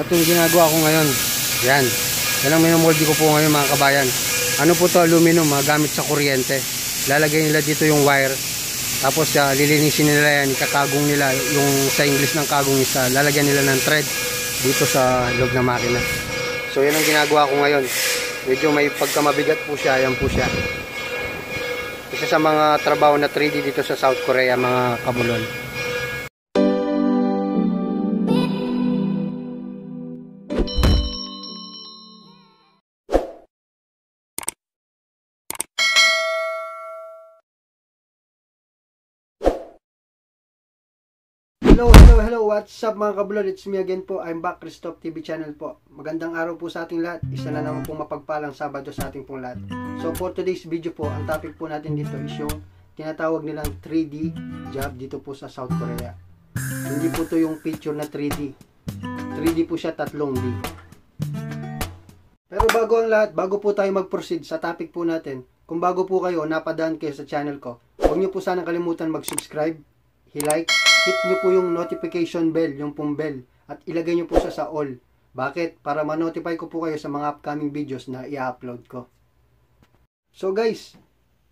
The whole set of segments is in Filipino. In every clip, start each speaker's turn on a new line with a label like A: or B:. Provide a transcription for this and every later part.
A: At yung ginagawa ko ngayon, yan. Yan ang minamoldi ko po ngayon mga kabayan. Ano po to, aluminum gamit sa kuryente. Lalagay nila dito yung wire. Tapos lilinisin nila yan, ikakagong nila. Yung sa English ng kagong isa, lalagyan nila ng thread dito sa loob ng makina. So yan ang ginagawa ko ngayon. Medyo may pagkamabigat po siya, yan po siya. Isa sa mga trabaho na 3D dito sa South Korea, mga kabulol. Hello, what's up mga kabulol? It's me again po, I'm back, Christoph TV channel po. Magandang araw po sa ating lahat. Isa na naman pong mapagpalang Sabado sa ating pong lahat. So for today's video po, ang topic po natin dito is yung tinatawag nilang 3D job dito po sa South Korea. Hindi po to yung picture na 3D. 3D po siya, 3D. Pero bago ang lahat, bago po tayo mag-proceed sa topic po natin, kung bago po kayo, napadaan kayo sa channel ko, huwag niyo po sanang kalimutan mag-subscribe, i-like, hit nyo po yung notification bell, yung pong bell, at ilagay nyo po siya sa all. Bakit? Para ma-notify ko po kayo sa mga upcoming videos na i-upload ko. So guys,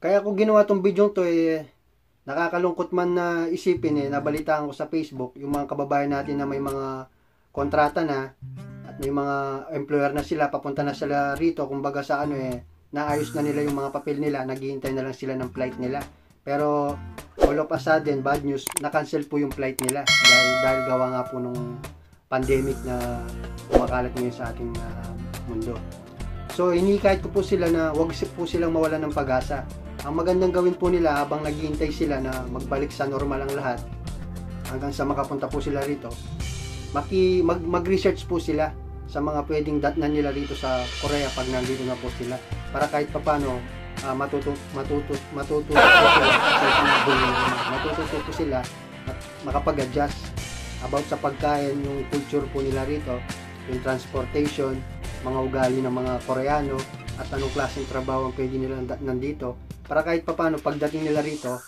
A: kaya ko ginawa tong video to nakakalungkot man na isipin nabalitaan ko sa Facebook, yung mga kababayan natin na may mga kontrata na, at may mga employer na sila, papunta na sila rito, kumbaga sa naayos na nila yung mga papel nila, naghihintay na lang sila ng flight nila. Pero all of a sudden, bad news, na-cancel po yung flight nila dahil gawa nga po nung pandemic na kumakalat ngayon sa ating mundo. So inikahit ko po sila na wag po silang mawalan ng pag-asa. Ang magandang gawin po nila habang naghihintay sila na magbalik sa normal ang lahat, hanggang sa makapunta po sila rito, mag-research po sila sa mga pwedeng datnan nila rito sa Korea pag nandito na po sila, para kahit papano matututo po sila at makapag-adjust about sa pagkain, yung culture po nila rito, yung transportation, mga ugali ng mga Koreano, at anong klaseng trabaho ang pwede nila nandito, para kahit papano pagdating nila rito,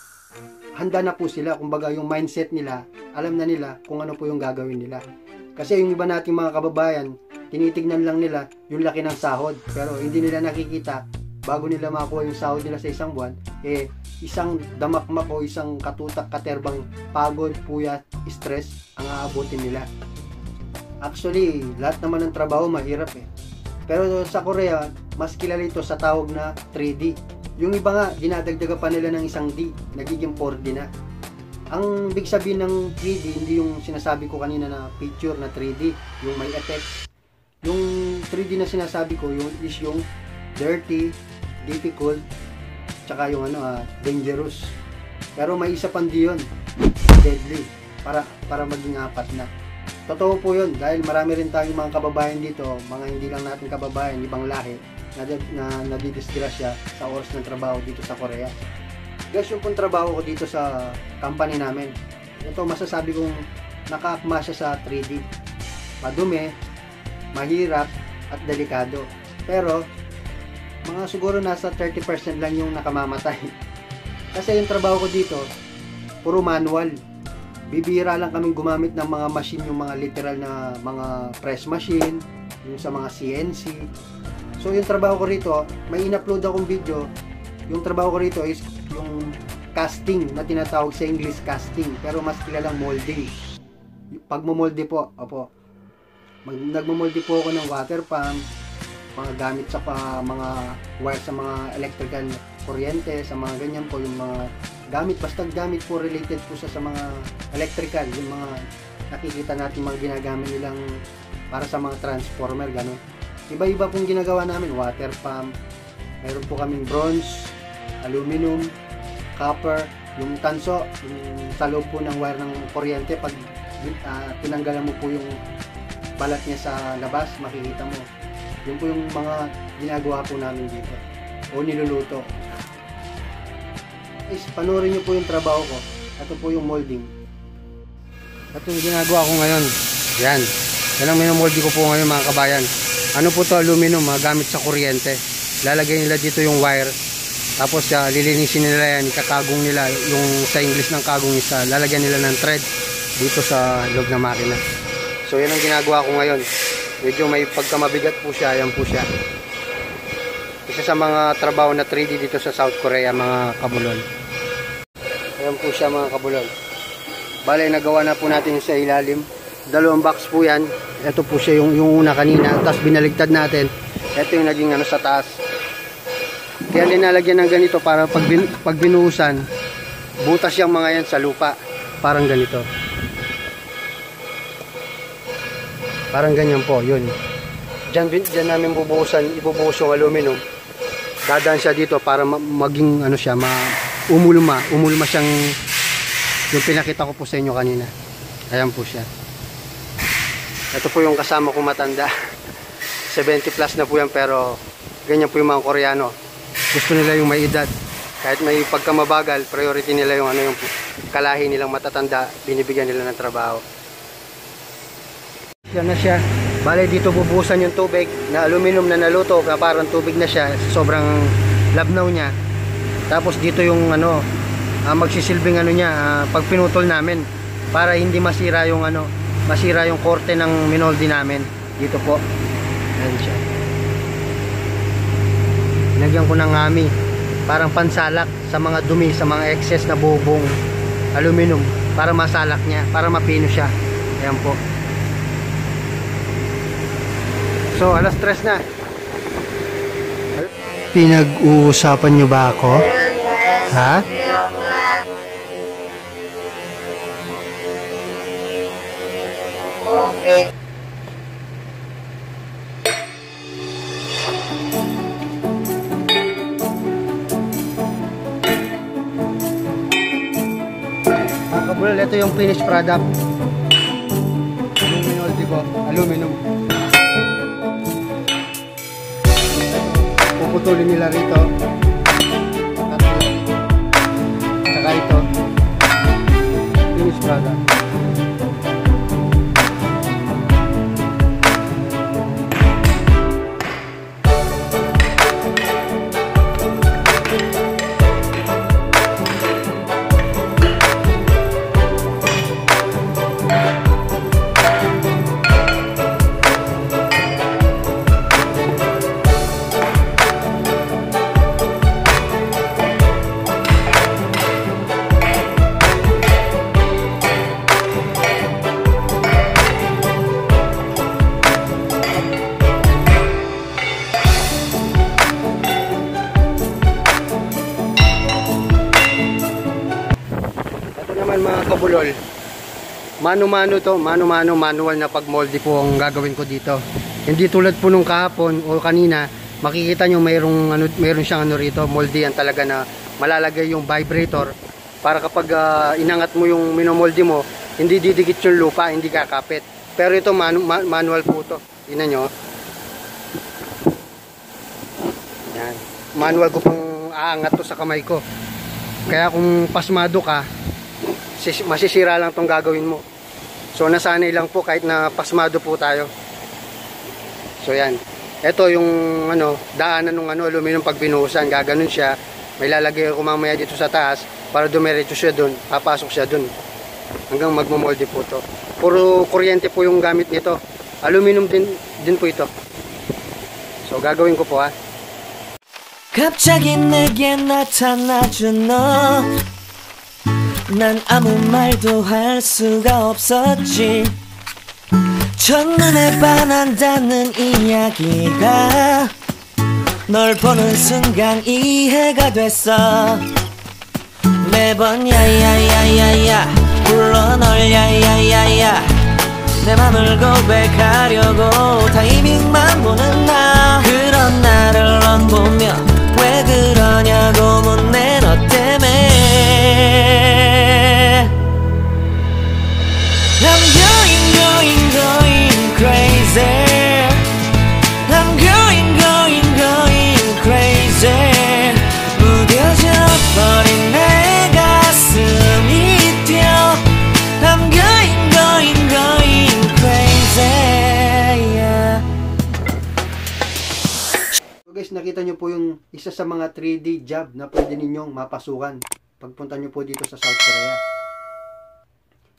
A: handa na po sila. Kumbaga yung mindset nila, alam na nila kung ano po yung gagawin nila. Kasi yung iba nating mga kababayan, tinitignan lang nila yung laki ng sahod, pero hindi nila nakikita bago nila makuha yung sahod nila sa isang buwan, isang damakmak o isang katerbang pagod, puyat, stress ang aabutin nila. Actually, lahat naman ng trabaho mahirap Pero sa Korea, mas kilala ito sa tawag na 3D. Yung iba nga, dinadagdaga pa nila ng isang D, nagiging 4D na. Ang big sabihin ng 3D, hindi yung sinasabi ko kanina na picture na 3D, yung may effects. Yung 3D na sinasabi ko, is yung dirty, difficult, tsaka yung dangerous. Pero may isa pang D yun, deadly, para maging apat na. Totoo po yun, dahil marami rin tayong mga kababayan dito, mga hindi lang natin kababayan, ibang lahi, na nadidisgrasya sa oras ng trabaho dito sa Korea. Guys, yung pong trabaho ko dito sa company namin, ito masasabi kong nakaakma siya sa 3D. Madumi, mahirap, at delikado. Pero mga siguro nasa 30% lang yung nakamamatay. Kasi yung trabaho ko dito, puro manual. Bibihira lang kaming gumamit ng mga machine, yung mga literal na mga press machine, yung sa mga CNC. So yung trabaho ko rito, may in-upload akong video. Yung trabaho ko rito is yung casting na tinatawag sa English casting, pero mas kilalang molding. Pagmomolde po, nagmomolde po ako ng water pump, mga gamit sa mga wire sa mga electrical kuryente, sa mga ganyan po, yung mga gamit, basta gamit po related po sa mga electrical, yung mga nakikita natin mga ginagamit nilang para sa mga transformer, gano'n. Iba-iba pong ginagawa namin, water pump, mayroon po kaming bronze, aluminum, copper, yung tanso, yung sa loob po ng wire ng kuryente, pag tinanggalan mo po yung balat niya sa labas, makikita mo. Yun po yung mga ginagawa po namin dito o niluluto. Guys, panoorin nyo po yung trabaho ko. Ito po yung molding. Ito yung ginagawa ko ngayon. Yan ang minamoldi ko po ngayon mga kabayan. Ano po to, aluminum gamit sa kuryente. Lalagay nila dito yung wire, tapos lilinisin nila yan, ikakagong nila yung sa English ng kagong isa, lalagyan nila ng thread dito sa loob ng makina. So yan ang ginagawa ko ngayon. Medyo may pagkamabigat po siya. Ayan po siya. Isa sa mga trabaho na 3D dito sa South Korea, mga kabulol. Ayan po siya, mga kabulol. Bale, nagawa na po natin sa ilalim. Dalawang box po yan. Ito po siya yung una kanina. Tapos binaligtad natin. Ito yung naging ano sa taas. Kaya linalagyan ng ganito para pag binuhusan, butas yung mga yan sa lupa. Parang ganito. Parang ganyan po, yun. Diyan namin ibubuhos yung aluminum. Dadaan siya dito para maging ano siya, umulma siyang yung pinakita ko po sa inyo kanina. Ayan po siya. Ito po yung kasama kong matanda. 70 plus na po yan, pero ganyan po yung mga Koreano. Gusto nila yung may edad. Kahit may pagkamabagal, priority nila yung yung kalahi nilang matatanda, binibigyan nila ng trabaho. Yan na siya. Bale, dito bubuhusan yung tubig na aluminum na naluto, parang tubig na siya, sobrang labnaw niya. Tapos dito yung magsisilbing niya pag pinutol namin para hindi masira yung masira yung korte ng minoldi namin. Dito po. Ayan siya. Lagyan ko ng ngami, parang pansalak sa mga dumi, sa mga excess na bubong aluminum para masalak niya, para mapino siya. Ayan po. So, alas 3 na. Pinag-uusapan nyo ba ako? Ha? Okay. Mga kabulol, ito yung finished product. Aluminum, di ba? Aluminum. Puputulin nila rito. Saka ito. Finished product. Mga kabulol, mano-mano to, manual na pagmolde po ang gagawin ko dito. Hindi tulad po nung kahapon o kanina, makikita nyo mayroon siyang rito, molde yan talaga na malalagay yung vibrator para kapag inangat mo yung minomolde mo, hindi didikit yung lupa, hindi kakapit. Pero ito manual po to. Tingnan nyo. Yan. Manual ko pang aangat to sa kamay ko. Kaya kung pasmado ka, masisira lang tong gagawin mo. So nasanay lang po kahit na pasmado po tayo. So yan. Ito yung daanan ng aluminum pag binuhusan, gaganon siya. May lalagay ako mamaya dito sa taas para dumiretso siya doon, papasok siya doon. Hanggang magmomolde po to. Puro kuryente po yung gamit nito. Aluminum din po ito. So gagawin ko po ha.
B: 갑자기 내게 나타나준 너 난 아무 말도 할 수가 없었지 첫눈에 반한다는 이야기가 널 보는 순간 이해가 됐어 매번 야야야야야 불러 널 야야야야 내 맘을 고백하려고 타이밍만 보는 나 그런 나를 넌 보며 왜 그러냐고 묻네 너 때문에 I'm going crazy I'm going crazy 무뎌져 버린 내 가슴이 뛰어 I'm going crazy yeah.
A: So guys, nakita nyo po yung isa sa mga 3D job na pwede ninyong mapasukan pagpunta nyo po dito sa South Korea.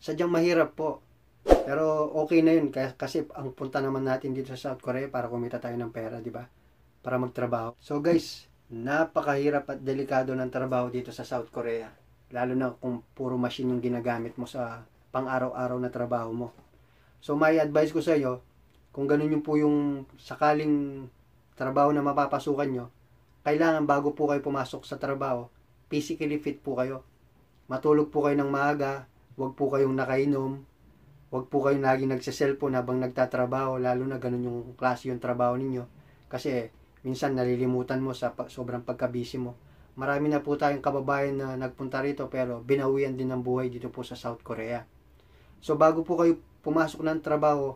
A: Sadyang mahirap po. Pero okay na yun kasi ang punta naman natin dito sa South Korea para kumita tayo ng pera, di ba? Para magtrabaho. So guys, napakahirap at delikado ng trabaho dito sa South Korea. Lalo na kung puro machine yung ginagamit mo sa pang-araw-araw na trabaho mo. So may advice ko sa iyo, kung ganun yung po yung sakaling trabaho na mapapasukan nyo, kailangan bago po kayo pumasok sa trabaho, physically fit po kayo. Matulog po kayo ng maaga, huwag po kayong nakainom, huwag po kayong laging nagsa-cellphone habang nagtatrabaho, lalo na ganun yung klase yung trabaho ninyo. Kasi minsan nalilimutan mo sa sobrang pagka-busy mo. Marami na po tayong kababayan na nagpunta rito pero binawian din ng buhay dito po sa South Korea. So bago po kayo pumasok ng trabaho,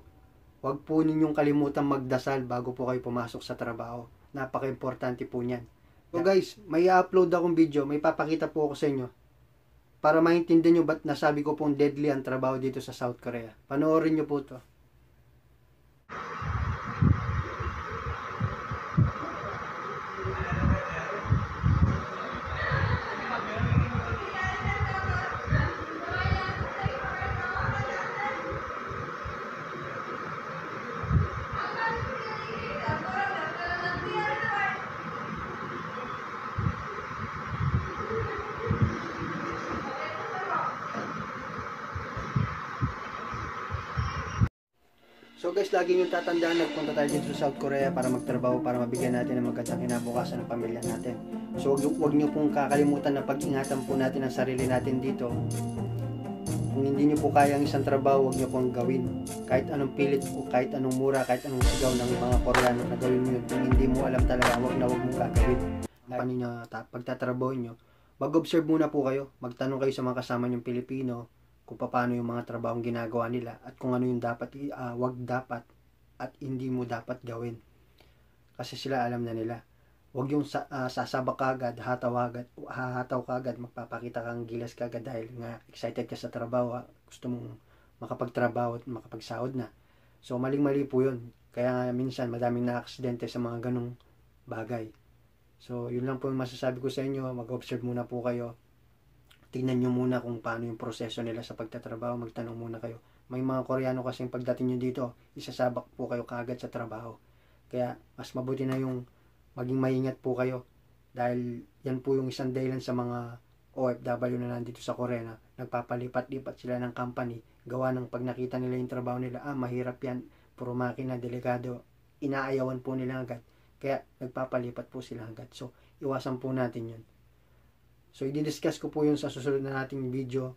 A: huwag po ninyong kalimutan magdasal bago po kayo pumasok sa trabaho. Napaka-importante po niyan. So guys, may i-upload akong video, may papakita po ako sa inyo para maintindihan nyo ba't nasabi ko pong deadly ang trabaho dito sa South Korea. Panoorin nyo po to. So guys, lagi nyo tatandaan, nagpunta tayo dito sa South Korea para magtrabaho, para mabigyan natin ng magandang kinabukasan ng pamilya natin. So huwag nyo pong kakalimutan na pag-ingatan po natin ang sarili natin dito. Kung hindi nyo po kaya ang isang trabaho, huwag nyo pong gawin. Kahit anong pilit o kahit anong mura, kahit anong sigaw ng mga Koreano na gawin nyo. Kung hindi mo alam talaga, huwag mong gagawin. Paano nyo pagtatrabaho nyo? Mag-observe muna po kayo. Magtanong kayo sa mga kasama nyong Pilipino kung paano yung mga trabahong ginagawa nila at kung ano yung dapat, wag dapat at hindi mo dapat gawin. Kasi sila alam na nila. Wag yung sasabak kagad, hahataw kagad, magpapakita kang gilas kagad dahil nga excited ka sa trabaho, gusto mong makapagtrabaho at makapagsahod na. So maling-mali po yun. Kaya nga minsan madaming na-aksidente sa mga ganong bagay. So yun lang po yung masasabi ko sa inyo, mag-observe muna po kayo. Tingnan nyo muna kung paano yung proseso nila sa pagtatrabaho, magtanong muna kayo. May mga Koreano kasing pagdating nyo dito, isasabak po kayo kaagad sa trabaho. Kaya mas mabuti na yung maging maingat po kayo. Dahil yan po yung isang dahilan sa mga OFW na nandito sa Korea na nagpapalipat-lipat sila ng company. Gawa ng pag nakita nila yung trabaho nila, mahirap yan, puro makina, delikado, inaayawan po nila agad. Kaya nagpapalipat po sila agad. So iwasan po natin yun. So, i-discuss ko po yun sa susunod na nating video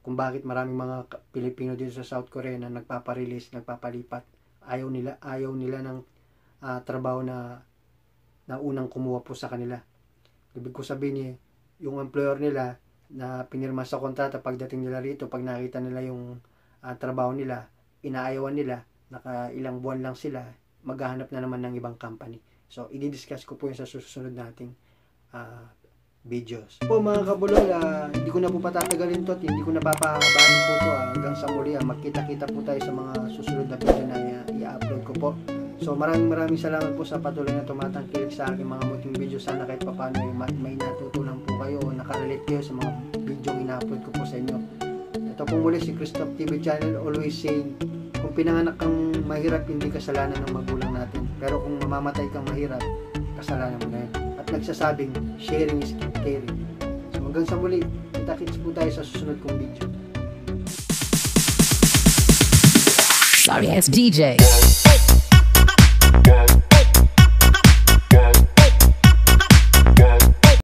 A: kung bakit maraming mga Pilipino dito sa South Korea na nagpaparelease, nagpapalipat. Ayaw nila ng trabaho na unang kumuha po sa kanila. Ibig ko sabihin yung employer nila na pinirma sa kontrata pagdating nila rito, pag nakita nila yung trabaho nila, inaayawan nila, naka ilang buwan lang sila, maghahanap na naman ng ibang company. So, i-discuss ko po yun sa susunod nating videos. Po mga kabulol, hindi ko na po patatagalin to at hindi ko na papahabaan po to hanggang sa muli. Magkita-kita po tayo sa mga susunod na video na i-upload ko po. So maraming salamat po sa patuloy na tumatangkilik sa aking mga munting video. Sana kahit paano may natutunan po kayo o nakarelate kayo sa mga video ina-upload ko po sa inyo. Ito po muli si Christoph TV Channel, always saying, kung pinanganak kang mahirap, hindi kasalanan ng magulang natin. Pero kung mamamatay kang mahirap, kasalanan mo na yun. At nagsasabing, sharing is caring. So hanggang sa muli, kita-kits po tayo sa susunod kong video.
C: Sorry, it's DJ.